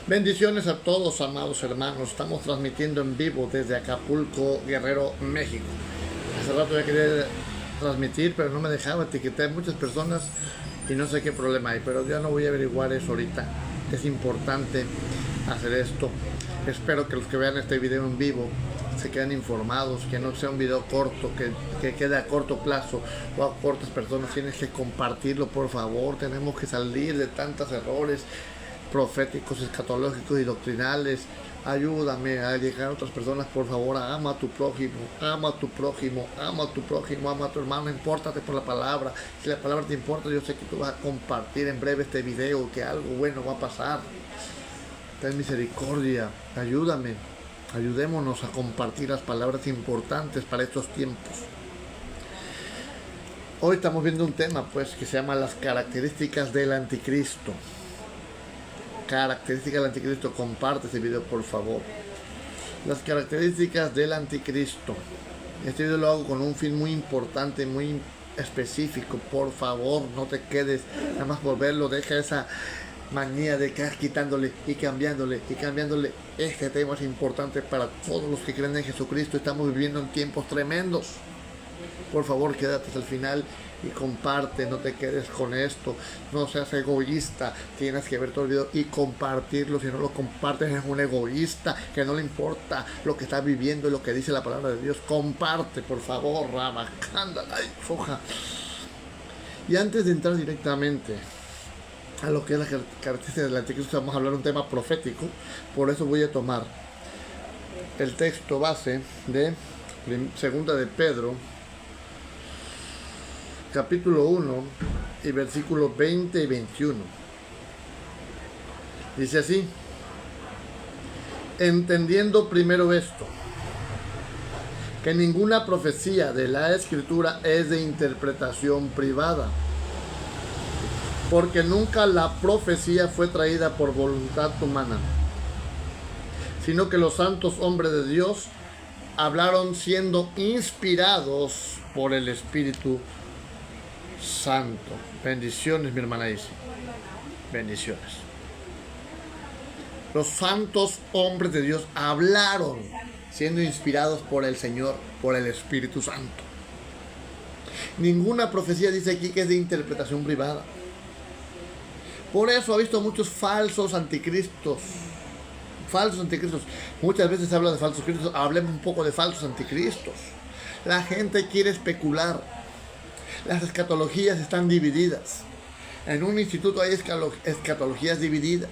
Bendiciones a todos, amados hermanos. Estamos transmitiendo en vivo desde Acapulco, Guerrero, México. Hace rato ya quería transmitir, pero no me dejaba. Etiquetar muchas personas y no sé qué problema hay, pero ya no voy a averiguar eso ahorita. Es importante hacer esto. Espero que los que vean este video en vivo se queden informados, que no sea un video corto, que quede a corto plazo o a cortas personas. Tienes que compartirlo, por favor. Tenemos que salir de tantos errores proféticos, escatológicos y doctrinales. Ayúdame a llegar a otras personas, por favor. Ama a tu prójimo, ama a tu prójimo, ama a tu prójimo, ama a tu hermano. Impórtate por la palabra. Si la palabra te importa, yo sé que tú vas a compartir en breve este video, que algo bueno va a pasar. Ten misericordia, ayúdame. Ayudémonos a compartir las palabras importantes para estos tiempos. Hoy estamos viendo un tema, pues, que se llama las características del anticristo. Características del anticristo. Comparte este video, por favor. Las características del anticristo. Este video lo hago con un fin muy importante, muy específico. Por favor, no te quedes nada más por verlo. Deja esa manía de que quitándole y cambiándole y cambiándole. Este tema es importante para todos los que creen en Jesucristo. Estamos viviendo en tiempos tremendos. Por favor, quédate hasta el final y comparte, no te quedes con esto, no seas egoísta, tienes que ver todo el video y compartirlo. Si no lo compartes, es un egoísta que no le importa lo que está viviendo y lo que dice la palabra de Dios. Comparte, por favor, rabacándala y foja. Y antes de entrar directamente a lo que es la característica del anticristo, vamos a hablar de un tema profético. Por eso voy a tomar el texto base de Segunda de Pedro, capítulo 1 y versículos 20 y 21. Dice así: entendiendo primero esto, que ninguna profecía de la Escritura es de interpretación privada, porque nunca la profecía fue traída por voluntad humana, sino que los santos hombres de Dios hablaron siendo inspirados por el Espíritu Santo. Bendiciones, mi hermana Isi. Bendiciones. Los santos hombres de Dios hablaron siendo inspirados por el Señor, por el Espíritu Santo. Ninguna profecía dice aquí que es de interpretación privada. Por eso ha visto muchos falsos anticristos. Falsos anticristos. Muchas veces se habla de falsos cristos. Hablemos un poco de falsos anticristos. La gente quiere especular. Las escatologías están divididas. En un instituto hay escatologías divididas.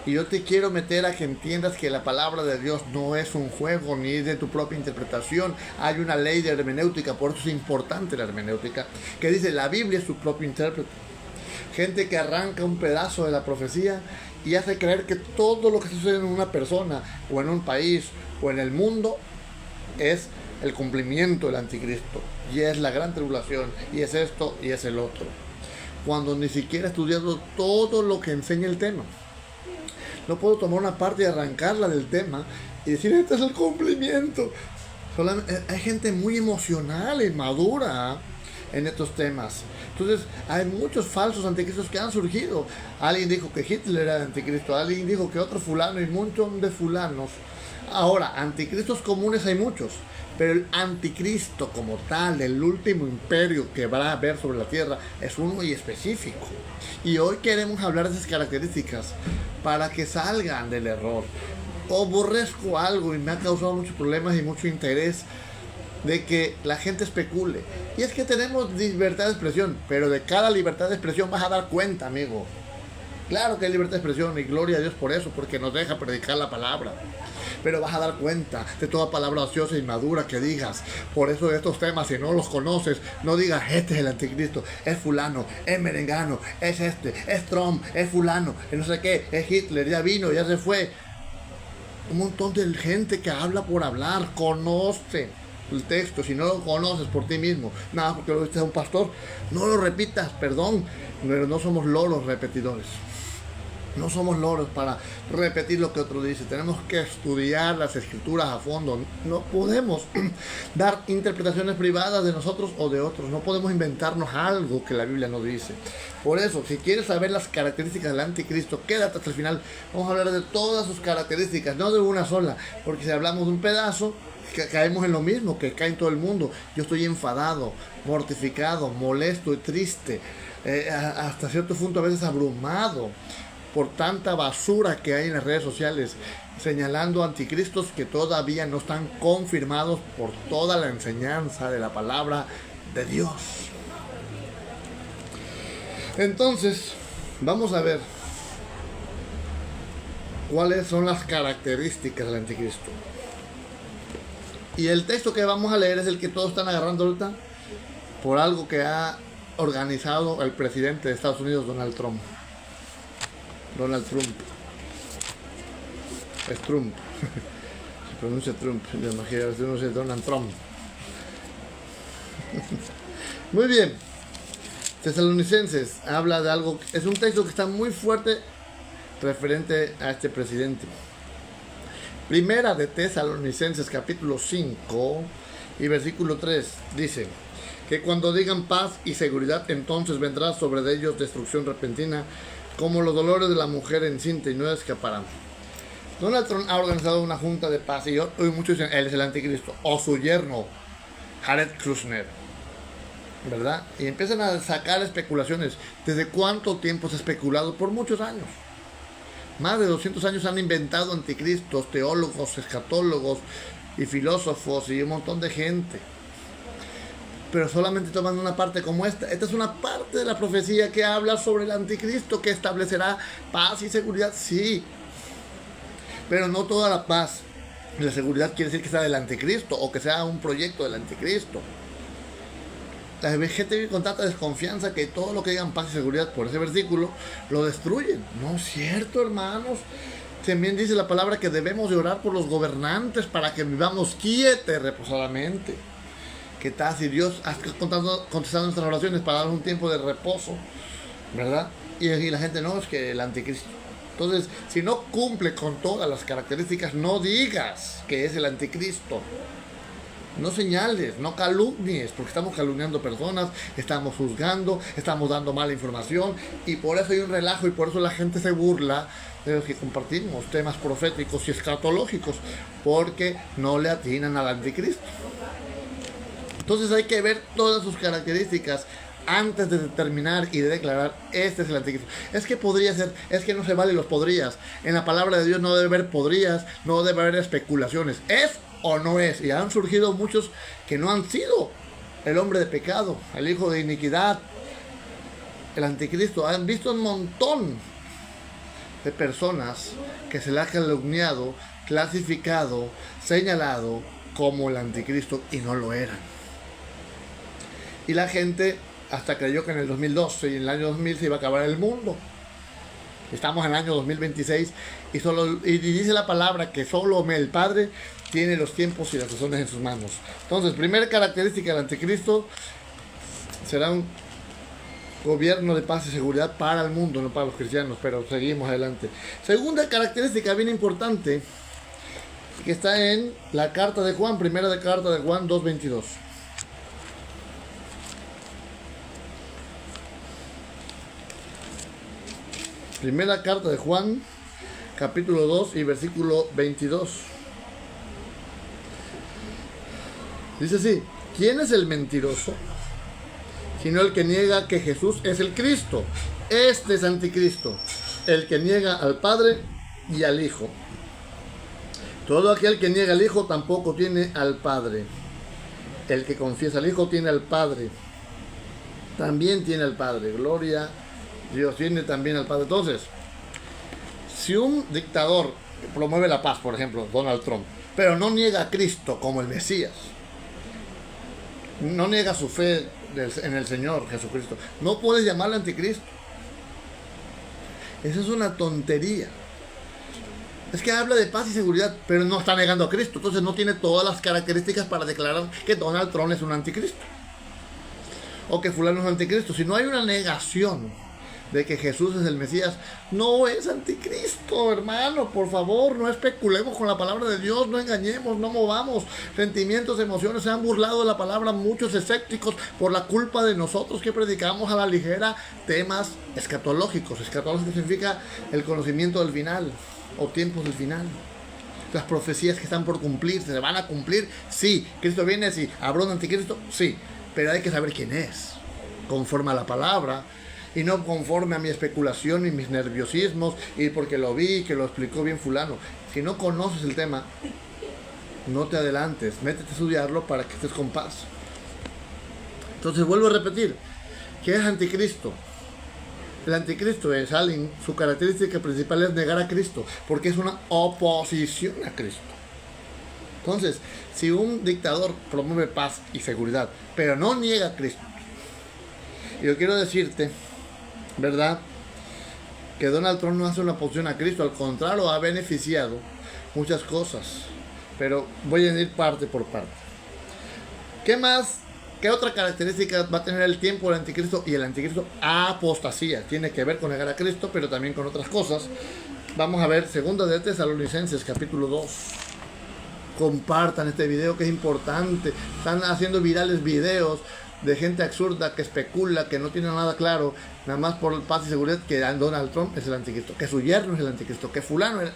Y yo te quiero meter a que entiendas que la palabra de Dios no es un juego ni es de tu propia interpretación. Hay una ley de hermenéutica, por eso es importante la hermenéutica, que dice la Biblia es su propio intérprete. Gente que arranca un pedazo de la profecía y hace creer que todo lo que sucede en una persona o en un país o en el mundo es el cumplimiento del anticristo, y es la gran tribulación, y es esto y es el otro, cuando ni siquiera he estudiado todo lo que enseña el tema. No puedo tomar una parte y arrancarla del tema y decir este es el cumplimiento. Hay gente muy emocional y madura en estos temas. Entonces hay muchos falsos anticristos que han surgido. Alguien dijo que Hitler era anticristo, alguien dijo que otro fulano, y un montón de fulanos. Ahora, anticristos comunes hay muchos, pero el anticristo como tal, el último imperio que va a haber sobre la tierra, es uno y específico. Y hoy queremos hablar de esas características para que salgan del error. Aborrezco algo y me ha causado muchos problemas y mucho interés de que la gente especule. Y es que tenemos libertad de expresión, pero de cada libertad de expresión vas a dar cuenta, amigo. Claro que hay libertad de expresión y gloria a Dios por eso, porque nos deja predicar la palabra. Pero vas a dar cuenta de toda palabra ociosa y madura que digas. Por eso de estos temas, si no los conoces, no digas este es el anticristo, es fulano, es merengano, es este, es Trump, es fulano, es no sé qué, es Hitler, ya vino, ya se fue. Un montón de gente que habla por hablar. Conoce el texto. Si no lo conoces por ti mismo, nada porque lo viste a un pastor, no lo repitas, perdón, pero no somos loros repetidores. No somos loros para repetir lo que otro dice. Tenemos que estudiar las escrituras a fondo. No podemos dar interpretaciones privadas de nosotros o de otros. No podemos inventarnos algo que la Biblia no dice. Por eso, si quieres saber las características del anticristo, quédate hasta el final. Vamos a hablar de todas sus características, no de una sola. Porque si hablamos de un pedazo, caemos en lo mismo que cae en todo el mundo. Yo estoy enfadado, mortificado, molesto y triste. Hasta cierto punto a veces abrumado por tanta basura que hay en las redes sociales, señalando anticristos que todavía no están confirmados por toda la enseñanza de la palabra de Dios. Entonces, vamos a ver cuáles son las características del anticristo. Y el texto que vamos a leer es el que todos están agarrando ahorita por algo que ha organizado el presidente de Estados Unidos, Donald Trump. Donald Trump. Es Trump. Se pronuncia Trump. Me imagino que uno dice Donald Trump. Muy bien. Tesalonicenses habla de algo. Es un texto que está muy fuerte referente a este presidente. Primera de Tesalonicenses capítulo 5 y versículo 3 dice que cuando digan paz y seguridad, entonces vendrá sobre ellos destrucción repentina, como los dolores de la mujer encinta, y no escaparán. Donald Trump ha organizado una junta de paz y hoy muchos dicen, él es el anticristo, o su yerno, Jared Kushner, ¿verdad? Y empiezan a sacar especulaciones. ¿Desde cuánto tiempo se ha especulado? Por muchos años. Más de 200 años han inventado anticristos, teólogos, escatólogos y filósofos y un montón de gente. Pero solamente toman una parte como esta. Esta es una parte de la profecía que habla sobre el anticristo, que establecerá paz y seguridad, sí. Pero no toda la paz y la seguridad quiere decir que sea del anticristo o que sea un proyecto del anticristo. La gente vive con tanta desconfianza que todo lo que digan paz y seguridad por ese versículo lo destruyen. No es cierto, hermanos. También dice la palabra que debemos de orar por los gobernantes para que vivamos quietos y reposadamente. ¿Qué tal si Dios ha contestado nuestras oraciones para dar un tiempo de reposo? ¿Verdad? Y la gente no, es que el anticristo. Entonces, si no cumple con todas las características, no digas que es el anticristo. No señales, no calumnies, porque estamos calumniando personas, estamos juzgando, estamos dando mala información, y por eso hay un relajo y por eso la gente se burla de los que compartimos temas proféticos y escatológicos, porque no le atinan al anticristo. Entonces hay que ver todas sus características antes de determinar y de declarar este es el anticristo. Es que podría ser, es que no se vale los podrías. En la palabra de Dios no debe haber podrías, no debe haber especulaciones. ¿Es o no es? Y han surgido muchos que no han sido el hombre de pecado, el hijo de iniquidad, el anticristo. Han visto un montón de personas que se le ha calumniado, clasificado, señalado como el anticristo y no lo eran. Y la gente hasta creyó que en el 2012 y en el año 2000 se iba a acabar el mundo. Estamos en el año 2026 y dice la palabra que solo el Padre tiene los tiempos y las razones en sus manos. Entonces, primera característica del anticristo será un gobierno de paz y seguridad para el mundo, no para los cristianos, pero seguimos adelante. Segunda característica bien importante que está en la carta de Juan, primera carta de Juan 2:22. Primera carta de Juan, capítulo 2 y versículo 22. Dice así: ¿quién es el mentiroso? Sino el que niega que Jesús es el Cristo. Este es anticristo, el que niega al Padre y al Hijo. Todo aquel que niega al Hijo tampoco tiene al Padre. El que confiesa al Hijo tiene al Padre. También tiene al Padre. Gloria Dios, tiene también al Padre. Entonces, si un dictador promueve la paz, por ejemplo, Donald Trump, pero no niega a Cristo como el Mesías, no niega su fe en el Señor Jesucristo, no puedes llamarlo anticristo. Eso es una tontería. Es que habla de paz y seguridad, pero no está negando a Cristo. Entonces no tiene todas las características para declarar que Donald Trump es un anticristo o que fulano es un anticristo. Si no hay una negación de que Jesús es el Mesías, no es anticristo, hermano, por favor, no especulemos con la palabra de Dios, no engañemos, no movamos sentimientos, emociones. Se han burlado de la palabra muchos escépticos por la culpa de nosotros que predicamos a la ligera temas escatológicos. Escatológico significa el conocimiento del final o tiempos del final. Las profecías que están por cumplirse, ¿se van a cumplir? Sí. ¿Cristo viene? Sí. ¿Habrá un anticristo? Sí. Pero hay que saber quién es, conforme a la palabra, y no conforme a mi especulación y mis nerviosismos, y porque lo vi, que lo explicó bien fulano. Si no conoces el tema, no te adelantes, métete a estudiarlo para que estés con paz. Entonces vuelvo a repetir, ¿qué es anticristo? El anticristo es alguien, su característica principal es negar a Cristo, porque es una oposición a Cristo. Entonces, si un dictador promueve paz y seguridad, pero no niega a Cristo, yo quiero decirte, ¿verdad?, que Donald Trump no hace una oposición a Cristo, al contrario, ha beneficiado muchas cosas, pero voy a ir parte por parte. ¿Qué más? ¿Qué otra característica va a tener el tiempo del anticristo? Y el anticristo, apostasía. Tiene que ver con negar a Cristo, pero también con otras cosas. Vamos a ver 2 de Tesalonicenses, capítulo 2. Compartan este video, que es importante. Están haciendo virales videos de gente absurda que especula, que no tiene nada claro, nada más por paz y seguridad, que Donald Trump es el anticristo, que su yerno es el anticristo, que fulano es...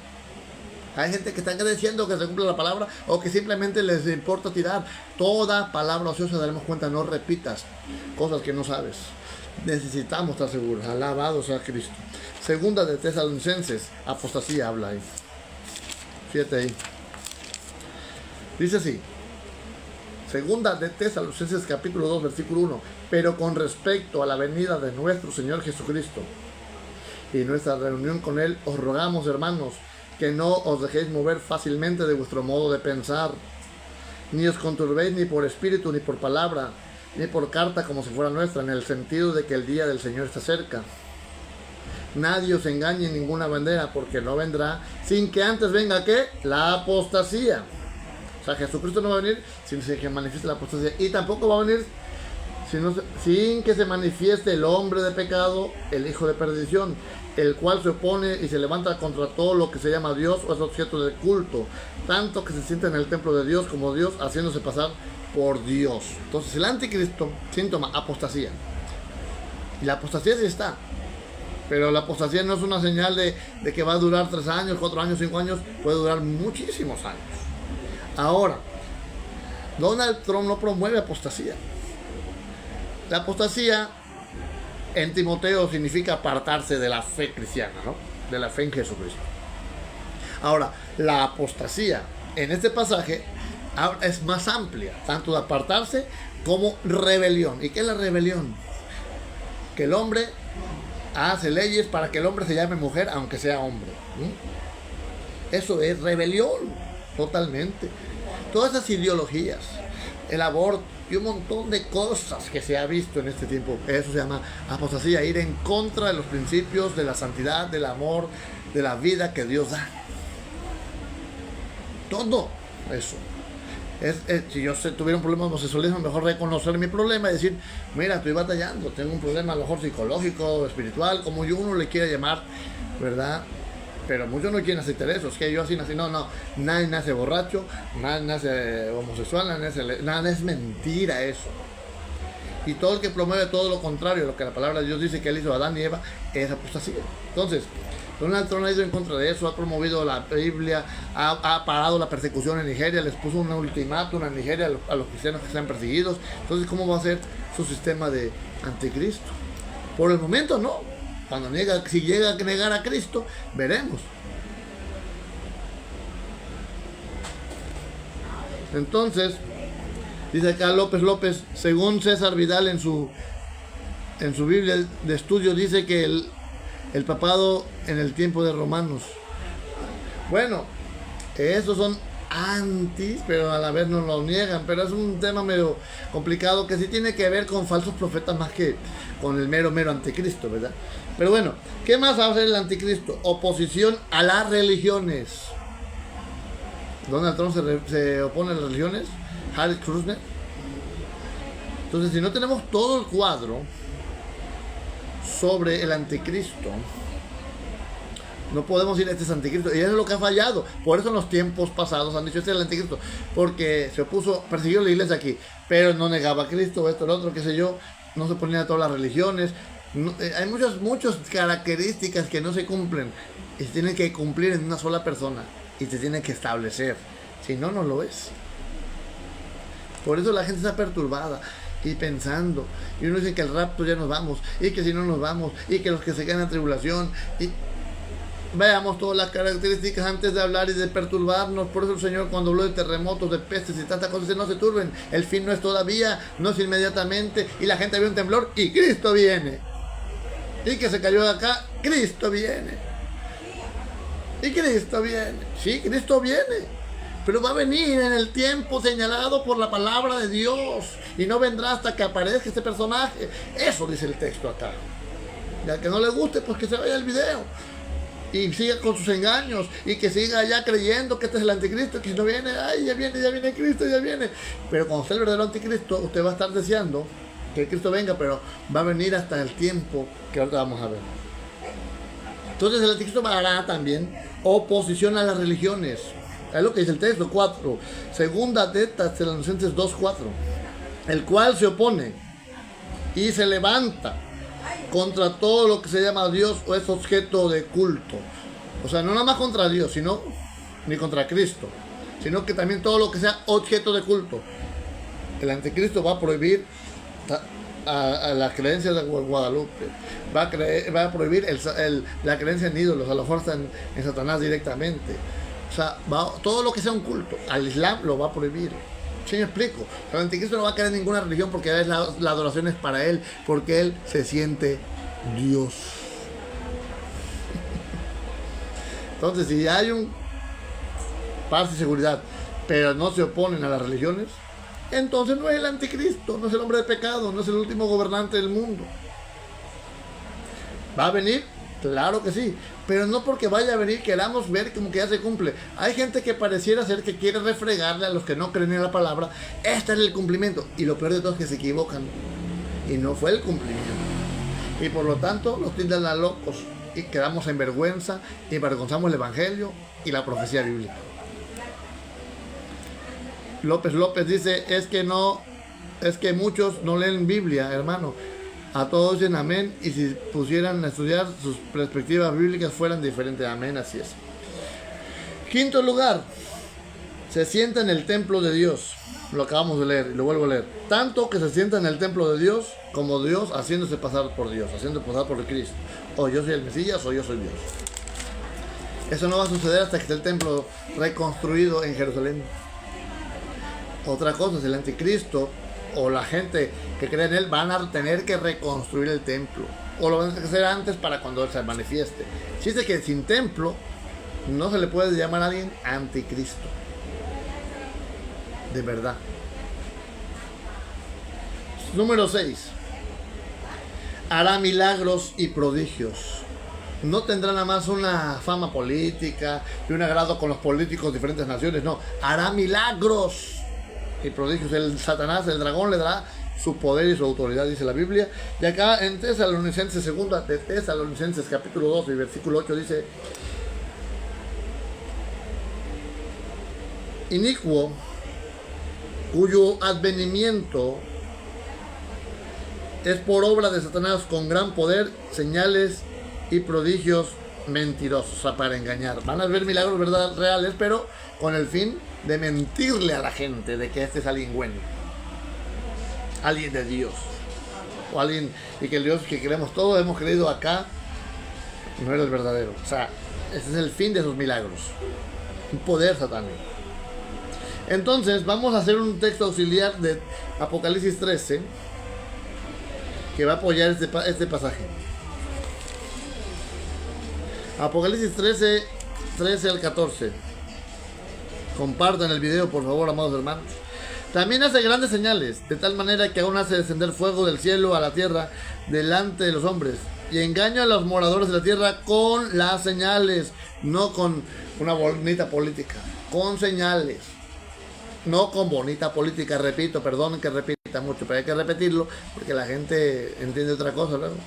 Hay gente que está diciendo que se cumple la palabra, o que simplemente les importa tirar. Toda palabra ociosa, daremos cuenta, no repitas cosas que no sabes. Necesitamos estar seguros. Alabado sea Cristo. 2 de Tesalonicenses, apostasía habla ahí. Fíjate ahí. Dice así. 2 de Tesalonicenses, capítulo 2, versículo 1. Pero con respecto a la venida de nuestro Señor Jesucristo y nuestra reunión con Él, os rogamos, hermanos, que no os dejéis mover fácilmente de vuestro modo de pensar, ni os conturbéis ni por espíritu, ni por palabra, ni por carta como si fuera nuestra, en el sentido de que el día del Señor está cerca. Nadie os engañe en ninguna manera, porque no vendrá sin que antes venga, ¿qué? La apostasía. O sea, Jesucristo no va a venir sin que manifieste la apostasía, y tampoco va a venir sin que se manifieste el hombre de pecado, el hijo de perdición, el cual se opone y se levanta contra todo lo que se llama Dios o es objeto de culto, tanto que se sienta en el templo de Dios como Dios, haciéndose pasar por Dios. Entonces el anticristo, síntoma, apostasía. Y la apostasía sí está, pero la apostasía no es una señal de que va a durar 3 años, 4 años, 5 años, puede durar muchísimos años. Ahora, Donald Trump no promueve apostasía. La apostasía en Timoteo significa apartarse de la fe cristiana, ¿no? De la fe en Jesucristo. Ahora, la apostasía en este pasaje es más amplia, tanto de apartarse como rebelión. ¿Y qué es la rebelión? Que el hombre hace leyes para que el hombre se llame mujer aunque sea hombre. Eso es rebelión, totalmente. Todas esas ideologías, el aborto y un montón de cosas que se ha visto en este tiempo, eso se llama apostasía, ir en contra de los principios de la santidad, del amor, de la vida que Dios da. Todo eso. Si yo tuviera un problema de homosexualismo, mejor reconocer mi problema y decir, mira, estoy batallando, tengo un problema a lo mejor psicológico, espiritual, como uno le quiera llamar, ¿verdad? Pero muchos no quieren aceptar eso. Es que yo así nací. No, nadie nace borracho, nadie nace homosexual, nada, es mentira eso. Y todo el que promueve todo lo contrario, lo que la palabra de Dios dice que él hizo a Adán y Eva, es apostasía. Entonces, Donald Trump ha ido en contra de eso, ha promovido la Biblia, ha parado la persecución en Nigeria, les puso un ultimátum a Nigeria a los cristianos que están perseguidos. Entonces, ¿cómo va a ser su sistema de anticristo? Por el momento no. Si llega a negar a Cristo, veremos. Entonces, dice acá López, según César Vidal en su Biblia de estudio, dice que el papado en el tiempo de Romanos. Bueno, esos son antis, pero a la vez no lo niegan, pero es un tema medio complicado que sí tiene que ver con falsos profetas más que con el mero anticristo, ¿verdad? Pero bueno, ¿qué más va a hacer el anticristo? Oposición a las religiones. Donald Trump se opone a las religiones, Harry Krusner. Entonces, si no tenemos todo el cuadro, sobre el anticristo. No podemos ir a este anticristo. Y eso es lo que ha fallado. Por eso en los tiempos pasados han dicho este es el anticristo. Porque se opuso, persiguió la iglesia aquí. Pero no negaba a Cristo, esto, lo otro, qué sé yo. No se ponía a todas las religiones. No, hay muchas características que no se cumplen. Y se tienen que cumplir en una sola persona. Y se tiene que establecer. Si no, no lo es. Por eso la gente está perturbada y pensando. Y uno dice que el rapto ya nos vamos. Y que si no nos vamos. Y que los que se quedan en tribulación. Y veamos todas las características antes de hablar y de perturbarnos. Por eso el Señor cuando habló de terremotos, de pestes y tantas cosas, dice no se turben. El fin no es todavía, no es inmediatamente. Y la gente vio un temblor y Cristo viene. Y que se cayó de acá, Cristo viene. Y Cristo viene. Sí, Cristo viene. Pero va a venir en el tiempo señalado por la palabra de Dios. Y no vendrá hasta que aparezca este personaje. Eso dice el texto acá. Y al que no le guste, pues que se vaya el video. Y siga con sus engaños. Y que siga ya creyendo que este es el anticristo. Que si no viene, ay, ya viene Cristo, ya viene. Pero cuando sea el verdadero anticristo, usted va a estar deseando que Cristo venga. Pero va a venir hasta el tiempo que ahorita vamos a ver. Entonces el anticristo hará también oposición a las religiones. Es lo que dice el texto 4. Segunda de Tesalonicenses 2:4. El cual se opone y se levanta contra todo lo que se llama Dios o es objeto de culto. O sea, no nada más contra Dios, sino ni contra Cristo, sino que también todo lo que sea objeto de culto. El anticristo va a prohibir a las creencias de Guadalupe, va a prohibir la creencia en ídolos, a la fuerza en Satanás directamente. O sea, todo lo que sea un culto, al Islam lo va a prohibir. ¿Sí me explico? El anticristo no va a creer en ninguna religión porque la adoración es para él, porque él se siente Dios. Entonces, si hay un paz y seguridad, pero no se oponen a las religiones, entonces no es el anticristo, no es el hombre de pecado, no es el último gobernante del mundo. ¿Va a venir? Claro que sí, pero no porque vaya a venir queramos ver como que ya se cumple. Hay gente que pareciera ser que quiere refregarle a los que no creen en la palabra. Este es el cumplimiento. Y lo peor de todo es que se equivocan. Y no fue el cumplimiento. Y por lo tanto los tildan a locos. Y quedamos en vergüenza y avergonzamos el evangelio y la profecía bíblica. López dice, es que muchos no leen Biblia, hermano. A todos dicen amén, y si pusieran a estudiar sus perspectivas bíblicas fueran diferentes. Amén, así es. Quinto lugar, se sienta en el templo de Dios. Lo acabamos de leer y lo vuelvo a leer. Tanto que se sienta en el templo de Dios, como Dios haciéndose pasar por Dios, haciéndose pasar por Cristo. O yo soy el Mesías o yo soy Dios. Eso no va a suceder hasta que esté el templo reconstruido en Jerusalén. Otra cosa es el anticristo o la gente que cree en él van a tener que reconstruir el templo, o lo van a hacer antes para cuando él se manifieste. Si es que sin templo no se le puede llamar a alguien anticristo de verdad. Número 6. Hará milagros y prodigios. No tendrá nada más una fama política y un agrado con los políticos de diferentes naciones, no, hará milagros y prodigios. El Satanás, el dragón, le dará su poder y su autoridad, dice la Biblia. Y acá en Tesalonicenses, segunda de Tesalonicenses, capítulo 2 y versículo 8, dice: inicuo, cuyo advenimiento es por obra de Satanás con gran poder, señales y prodigios mentirosos, o sea, para engañar. Van a ver milagros verdad reales, pero con el fin de mentirle a la gente de que este es alguien bueno, alguien de Dios, o alguien, y que el Dios que creemos todos hemos creído acá no era el verdadero. O sea, ese es el fin de esos milagros, un poder satánico. Entonces vamos a hacer un texto auxiliar de Apocalipsis 13 que va a apoyar este pasaje. Apocalipsis 13 al 14. Compartan el video, por favor, amados hermanos. También hace grandes señales, de tal manera que aún hace descender fuego del cielo a la tierra delante de los hombres, y engaña a los moradores de la tierra con las señales, no con una bonita política, con señales, no con bonita política. Repito, perdonen que repita mucho, pero hay que repetirlo porque la gente entiende otra cosa, ¿verdad?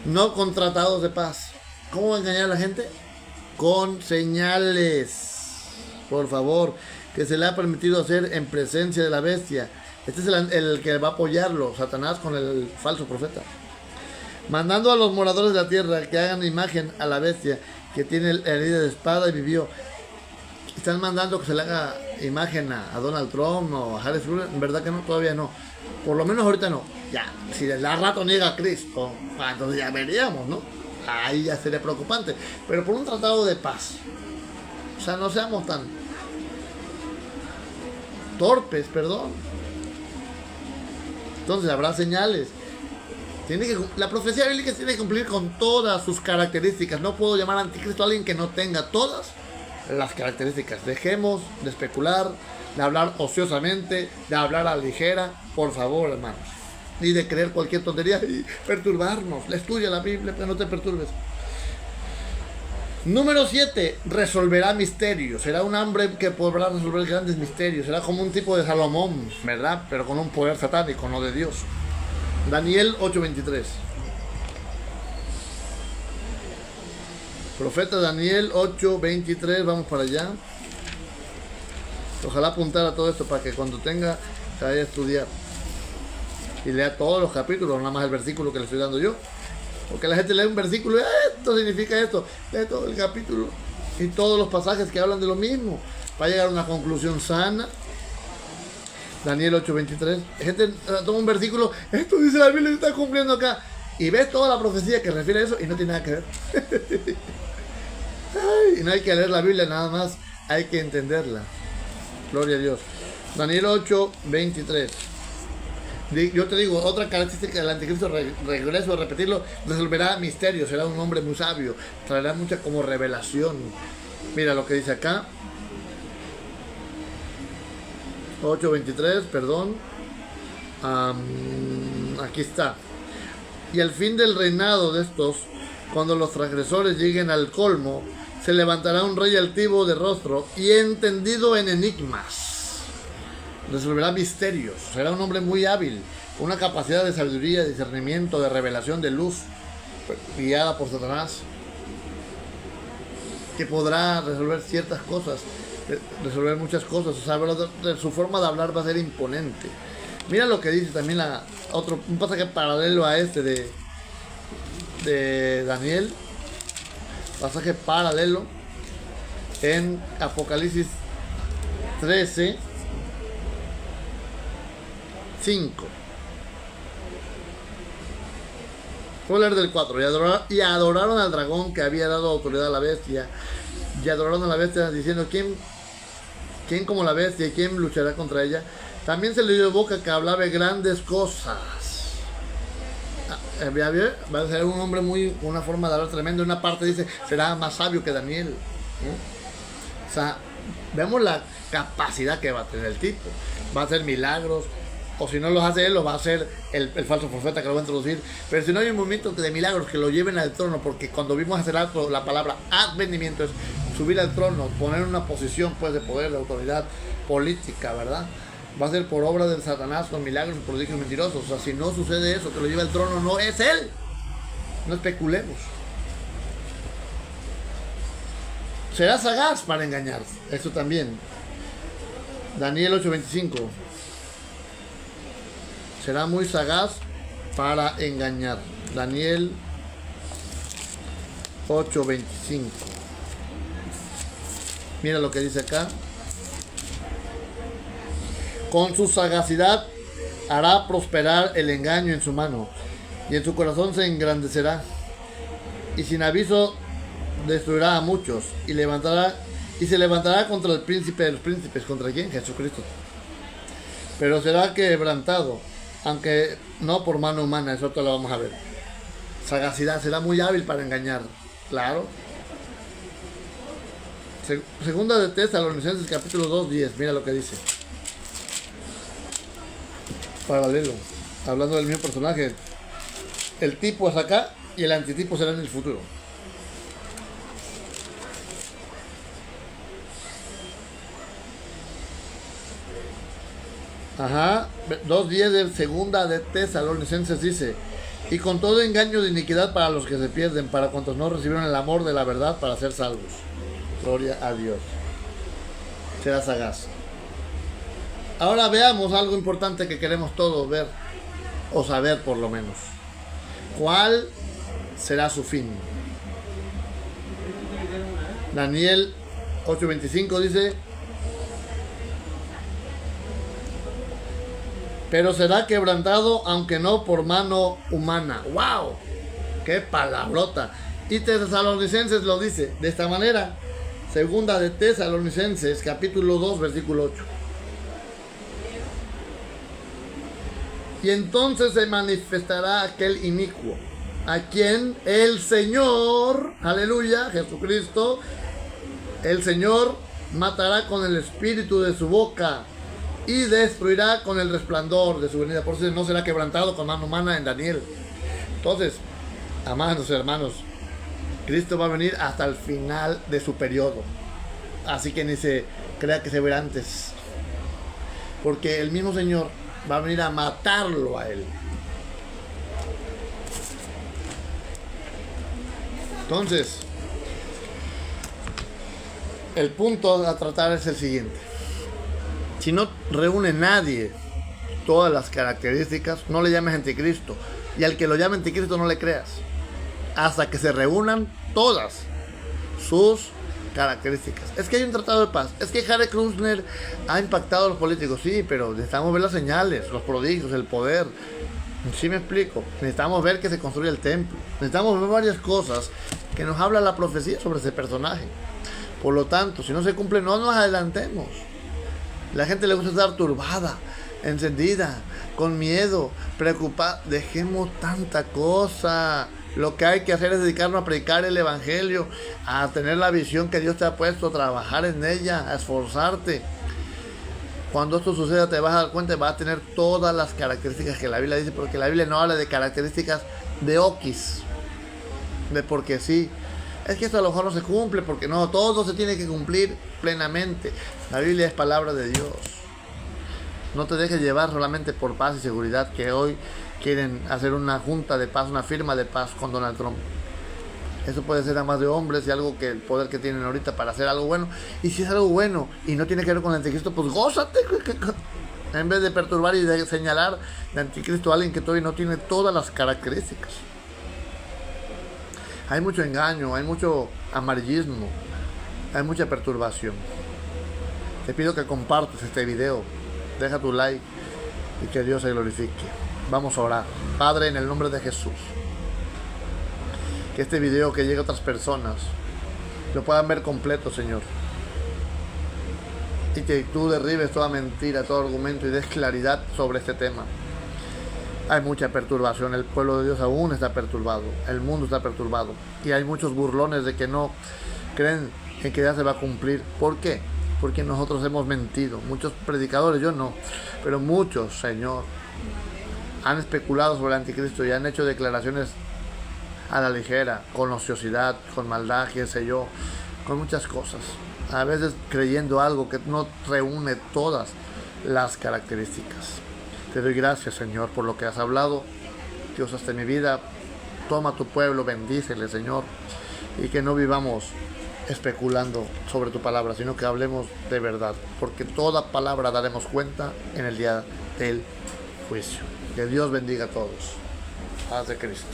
no con tratados de paz. ¿Cómo va a engañar a la gente? Con señales. Por favor, que se le ha permitido hacer en presencia de la bestia. Este es el que va a apoyarlo, Satanás, con el falso profeta. Mandando a los moradores de la tierra que hagan imagen a la bestia que tiene herida de espada y vivió. Están mandando que se le haga imagen a Donald Trump o a Harris Truman. En verdad que no, todavía no. Por lo menos ahorita no. Ya, si de la rato niega a Cristo, entonces ya veríamos, ¿no? Ahí ya sería preocupante. Pero por un tratado de paz. O sea, no seamos tan torpes, perdón. Entonces habrá señales. La profecía bíblica tiene que cumplir con todas sus características. No puedo llamar anticristo a alguien que no tenga todas las características. Dejemos de especular, de hablar ociosamente, de hablar a la ligera, por favor, hermanos. Ni de creer cualquier tontería y perturbarnos. Estudia la Biblia, pero no te perturbes. Número 7. Resolverá misterios. Será un hombre que podrá resolver grandes misterios. Será como un tipo de Salomón, ¿verdad? Pero con un poder satánico, no de Dios. Daniel 8:23. Profeta Daniel 8:23. Vamos para allá. Ojalá apuntar a todo esto para que cuando tenga se vaya a estudiar y lea todos los capítulos, nada más el versículo que le estoy dando yo. Porque la gente lee un versículo y esto significa esto. Lee todo el capítulo y todos los pasajes que hablan de lo mismo para llegar a una conclusión sana. Daniel 8:23. Gente toma un versículo, esto dice la Biblia, se está cumpliendo acá. Y ves toda la profecía que refiere a eso y no tiene nada que ver. Ay, y no hay que leer la Biblia nada más, hay que entenderla. Gloria a Dios. Daniel 8:23. Yo te digo, otra característica del anticristo, regreso a repetirlo, resolverá misterios, será un hombre muy sabio, traerá mucha como revelación. Mira lo que dice acá. 8:23, perdón. Aquí está. Y al fin del reinado de estos, cuando los transgresores lleguen al colmo, se levantará un rey altivo de rostro y entendido en enigmas. Resolverá misterios. Será un hombre muy hábil, una capacidad de sabiduría, de discernimiento, de revelación, de luz, guiada por Satanás, que podrá resolver ciertas cosas, resolver muchas cosas. O sea, su forma de hablar va a ser imponente. Mira lo que dice también un pasaje paralelo a este de Daniel, pasaje paralelo en Apocalipsis 13:5. Voy a leer del 4. Y adoraron al dragón que había dado autoridad a la bestia. Y adoraron a la bestia diciendo, ¿quién como la bestia y quién luchará contra ella? También se le dio boca que hablaba grandes cosas. Va a ser un hombre con una forma de hablar tremenda. En una parte dice, será más sabio que Daniel. O sea, vemos la capacidad que va a tener el tipo. Va a hacer milagros. O si no los hace él, los va a hacer el falso profeta que lo va a introducir. Pero si no hay un movimiento de milagros que lo lleven al trono, porque cuando vimos hace rato la palabra advenimiento es subir al trono, poner una posición pues de poder, de autoridad política, ¿verdad? Va a ser por obra del Satanás con milagros y prodigios mentirosos. O sea, si no sucede eso, que lo lleva al trono, no es él. No especulemos. Será sagaz para engañar. Eso también. Daniel 8:25. Será muy sagaz para engañar. Daniel 8:25. Mira lo que dice acá. Con su sagacidad hará prosperar el engaño en su mano, y en su corazón se engrandecerá, y sin aviso destruirá a muchos, y se levantará contra el príncipe de los príncipes. ¿Contra quién? Jesucristo. Pero será quebrantado, aunque no por mano humana. Eso te lo vamos a ver. Sagacidad, será muy hábil para engañar. Claro. Segunda de Tesalonicenses capítulo 2:10. Mira lo que dice. Paralelo, hablando del mismo personaje. El tipo es acá y el antitipo será en el futuro. Ajá, 2:10 de segunda de Tesalonicenses dice: y con todo engaño de iniquidad para los que se pierden, para cuantos no recibieron el amor de la verdad para ser salvos. Gloria a Dios. Será sagaz. Ahora veamos algo importante que queremos todos ver, o saber por lo menos. ¿Cuál será su fin? Daniel 8:25 dice: pero será quebrantado, aunque no por mano humana. ¡Wow! ¡Qué palabrota! Y Tesalonicenses lo dice de esta manera. Segunda de Tesalonicenses, capítulo 2, versículo 8. Y entonces se manifestará aquel inicuo, a quien el Señor, aleluya, Jesucristo, el Señor matará con el espíritu de su boca y destruirá con el resplandor de su venida. Por eso no será quebrantado con mano humana en Daniel. Entonces, amados hermanos, Cristo va a venir hasta el final de su periodo. Así que ni se crea que se verá antes. Porque el mismo Señor va a venir a matarlo a él. Entonces, el punto a tratar es el siguiente. Si no reúne nadie todas las características, no le llames anticristo. Y al que lo llame anticristo no le creas. Hasta que se reúnan todas sus características. Es que hay un tratado de paz. Es que Jared Kushner ha impactado a los políticos. Sí, pero necesitamos ver las señales, los prodigios, el poder. Sí me explico. Necesitamos ver que se construye el templo. Necesitamos ver varias cosas que nos habla la profecía sobre ese personaje. Por lo tanto, si no se cumple, no nos adelantemos. La gente le gusta estar turbada, encendida, con miedo, preocupada. Dejemos tanta cosa. Lo que hay que hacer es dedicarnos a predicar el evangelio, a tener la visión que Dios te ha puesto, a trabajar en ella, a esforzarte. Cuando esto suceda te vas a dar cuenta, vas a tener todas las características que la Biblia dice, porque la Biblia no habla de características de oquis, de porque sí. Es que esto a lo mejor no se cumple, porque no, todo se tiene que cumplir plenamente. La Biblia es palabra de Dios. No te dejes llevar solamente por paz y seguridad, que hoy quieren hacer una junta de paz, una firma de paz con Donald Trump. Eso puede ser a más de hombres y algo que el poder que tienen ahorita para hacer algo bueno. Y si es algo bueno y no tiene que ver con el anticristo, pues gózate. En vez de perturbar y de señalar de anticristo a alguien que todavía no tiene todas las características. Hay mucho engaño, hay mucho amarillismo, hay mucha perturbación. Te pido que compartas este video, deja tu like y que Dios se glorifique. Vamos a orar. Padre, en el nombre de Jesús, que este video que llegue a otras personas lo puedan ver completo, Señor, y que tú derribes toda mentira, todo argumento y des claridad sobre este tema. Hay mucha perturbación, el pueblo de Dios aún está perturbado, el mundo está perturbado y hay muchos burlones de que no creen en que ya se va a cumplir. ¿Por qué? Porque nosotros hemos mentido. Muchos predicadores, yo no, pero muchos, Señor, han especulado sobre el anticristo y han hecho declaraciones a la ligera, con ociosidad, con maldad, qué sé yo, con muchas cosas. A veces creyendo algo que no reúne todas las características. Te doy gracias, Señor, por lo que has hablado, que usaste mi vida. Toma a tu pueblo, bendícele, Señor, y que no vivamos especulando sobre tu palabra, sino que hablemos de verdad, porque toda palabra daremos cuenta en el día del juicio. Que Dios bendiga a todos. Paz de Cristo.